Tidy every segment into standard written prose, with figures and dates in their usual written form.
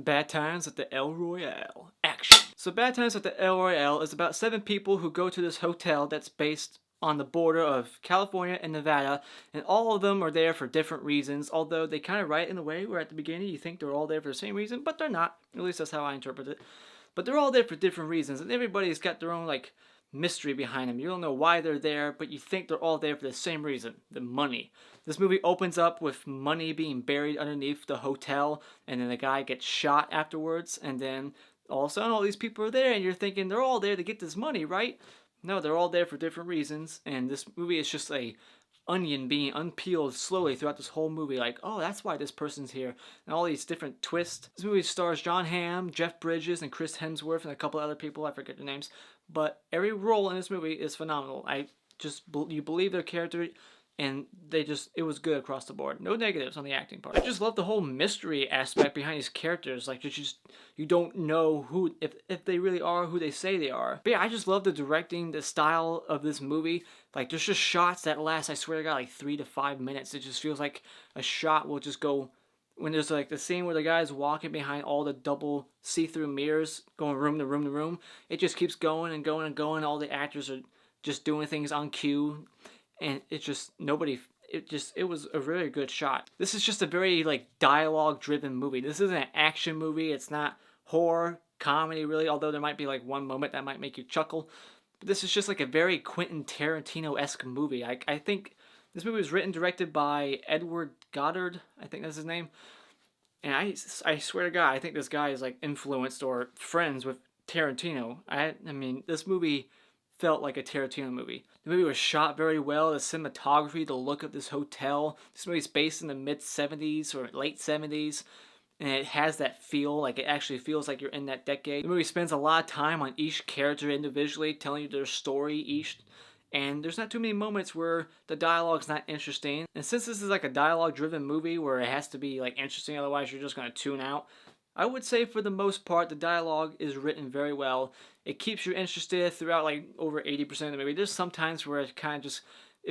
Bad Times at the El Royale. Action. So Bad Times at the El Royale is about 7 people who go to this hotel that's based on the border of California and Nevada, and all of them are there for different reasons, although they kind of write in a way where at the beginning you think they're all there for the same reason, but they're not. At least that's how I interpret it. But they're all there for different reasons, and everybody's got their own, like, mystery behind them. You don't know why they're there, but you think they're all there for the same reason, the money. This movie opens up with money being buried underneath the hotel, and then the guy gets shot afterwards, and then all of a sudden all these people are there, and you're thinking they're all there to get this money, right? No, they're all there for different reasons, and this movie is just a onion being unpeeled slowly throughout this whole movie, like, oh, that's why this person's here, and all these different twists. This movie stars Jon Hamm, Jeff Bridges, and Chris Hemsworth, and a couple other people, I forget their names, but every role in this movie is phenomenal. You believe their character, and it was good across the board. No negatives on the acting part. I just love the whole mystery aspect behind these characters. Like, you don't know who, if they really are who they say they are. But yeah, I just love the directing, the style of this movie. Like, there's just shots that last, I swear to God, like 3 to 5 minutes. It just feels like a shot will just go, when there's like the scene where the guy's walking behind all the double see-through mirrors, going room to room to room. It just keeps going and going and going. All the actors are just doing things on cue. And it was a really good shot. This is just a very, like, dialogue-driven movie. This isn't an action movie. It's not horror, comedy, really, although there might be, like, one moment that might make you chuckle. But this is just, like, a very Quentin Tarantino-esque movie. I think this movie was written, directed by Edward Goddard. I think that's his name. And I swear to God, I think this guy is, like, influenced or friends with Tarantino. I mean, this movie felt like a Tarantino movie. The movie was shot very well. The cinematography, the look of this hotel. This movie's based in the mid-70s or late 70s, and it has that feel, like it actually feels like you're in that decade. The movie spends a lot of time on each character individually, telling you their story each, and there's not too many moments where the dialogue's not interesting. And since this is like a dialogue-driven movie where it has to be like interesting, otherwise you're just going to tune out, I would say for the most part, the dialogue is written very well. It keeps you interested throughout, like, over 80% of the movie. There's some times where it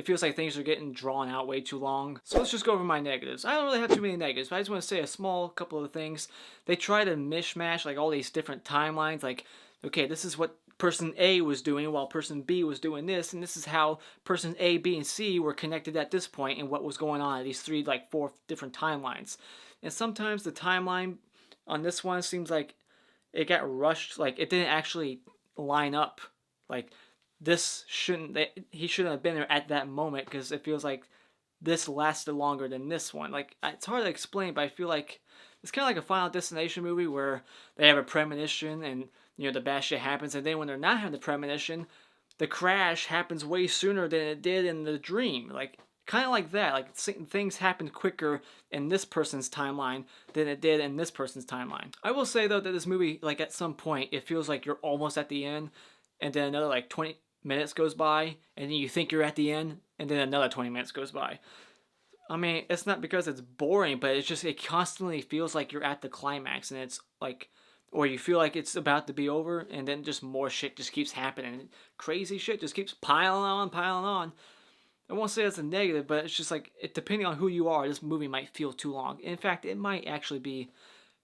feels like things are getting drawn out way too long. So let's just go over my negatives. I don't really have too many negatives, but I just want to say a small couple of things. They try to mishmash, like, all these different timelines. Like, okay, this is what person A was doing while person B was doing this, and this is how person A, B, and C were connected at this point and what was going on at these 4 different timelines. And sometimes the timeline on this one seems like it got rushed, like it didn't actually line up. Like, he shouldn't have been there at that moment, because it feels like this lasted longer than this one. Like, it's hard to explain, but I feel like it's kind of like a Final Destination movie where they have a premonition and, you know, the bad shit happens, and then when they're not having the premonition, the crash happens way sooner than it did in the dream. Like, kind of like that. Like, things happened quicker in this person's timeline than it did in this person's timeline. I will say, though, that this movie, like, at some point, it feels like you're almost at the end, and then another, like, 20 minutes goes by, and then you think you're at the end, and then another 20 minutes goes by. I mean, it's not because it's boring, but it constantly feels like you're at the climax, and it's like, or you feel like it's about to be over, and then just more shit just keeps happening. Crazy shit just keeps piling on. I won't say that's a negative, but it's just like, depending on who you are, this movie might feel too long. In fact, it might actually be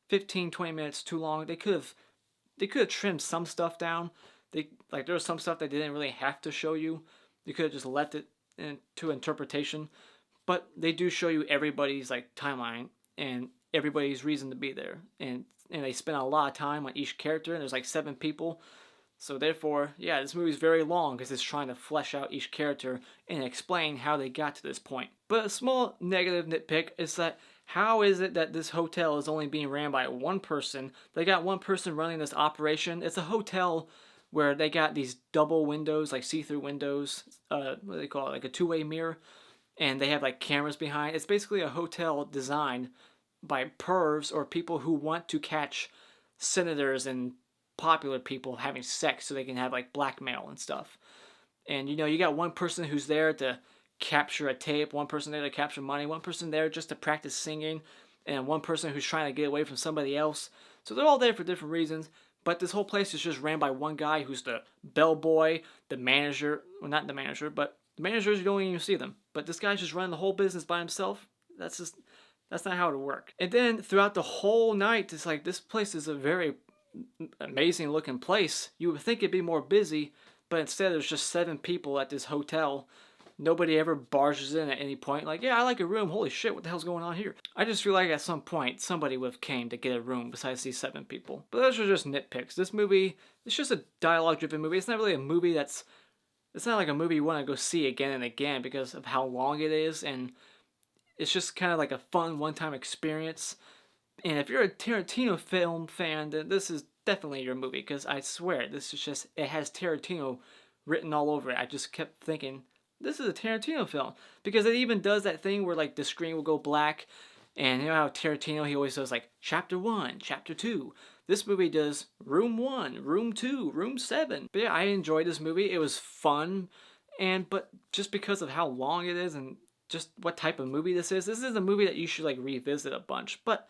15, 20 minutes too long. They could have trimmed some stuff down. There was some stuff they didn't really have to show you. They could have just left it to interpretation. But they do show you everybody's, like, timeline and everybody's reason to be there. And they spend a lot of time on each character, and there's like 7 people. So therefore, yeah, this movie's very long because it's trying to flesh out each character and explain how they got to this point. But a small negative nitpick is that how is it that this hotel is only being ran by one person? They got one person running this operation. It's a hotel where they got these double windows, like see-through windows, what do they call it, like a two-way mirror, and they have like cameras behind. It's basically a hotel designed by pervs or people who want to catch senators and popular people having sex so they can have like blackmail and stuff. And you know, you got one person who's there to capture a tape, one person there to capture money, one person there just to practice singing, and one person who's trying to get away from somebody else. So they're all there for different reasons, but this whole place is just ran by one guy who's the bellboy, the manager, well, not the manager, but the managers, you don't even see them. But this guy's just running the whole business by himself. That's just, That's not how it work. And then throughout the whole night, it's like, this place is a very amazing looking place. You would think it'd be more busy, but instead there's just 7 people at this hotel. Nobody ever barges in at any point. Like, yeah, I like a room. Holy shit, what the hell's going on here? I just feel like at some point somebody would have came to get a room besides these 7 people. But those are just nitpicks. This movie, it's just a dialogue-driven movie. It's not really a movie that's... It's not like a movie you want to go see again and again because of how long it is, and it's just kind of like a fun one-time experience. And if you're a Tarantino film fan, then this is definitely your movie, because I swear, this is just, it has Tarantino written all over it. I just kept thinking, this is a Tarantino film, because it even does that thing where like the screen will go black, and you know how Tarantino, he always does like chapter 1, chapter 2. This movie does room 1, room 2, room 7. But yeah, I enjoyed this movie. It was fun, but just because of how long it is and just what type of movie this is a movie that you should like revisit a bunch. But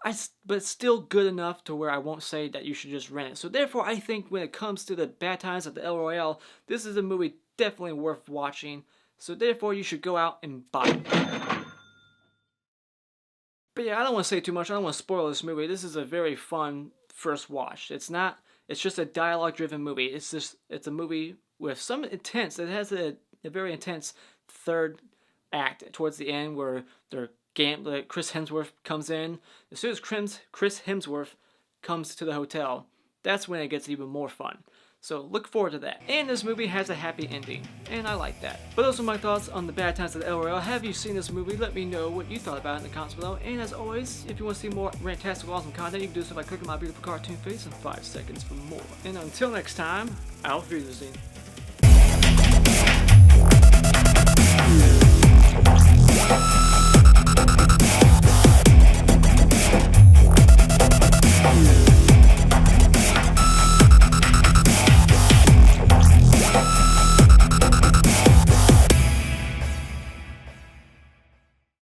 it's still good enough to where I won't say that you should just rent it. So therefore, I think when it comes to the Bad Times at the El Royale, this is a movie definitely worth watching. So therefore, you should go out and buy it. But yeah, I don't want to say too much. I don't want to spoil this movie. This is a very fun first watch. It's just a dialogue-driven movie. It's a movie with some intense. It has a very intense third act towards the end where Chris Hemsworth comes in. As soon as Chris Hemsworth comes to the hotel, that's when it gets even more fun. So look forward to that. And this movie has a happy ending, and I like that. But those are my thoughts on the Bad Times at the El Royale. Have you seen this movie? Let me know what you thought about it in the comments below. And as always, if you want to see more rantastic, awesome content, you can do so by clicking my beautiful cartoon face in 5 seconds for more. And until next time, Auf Wiedersehen.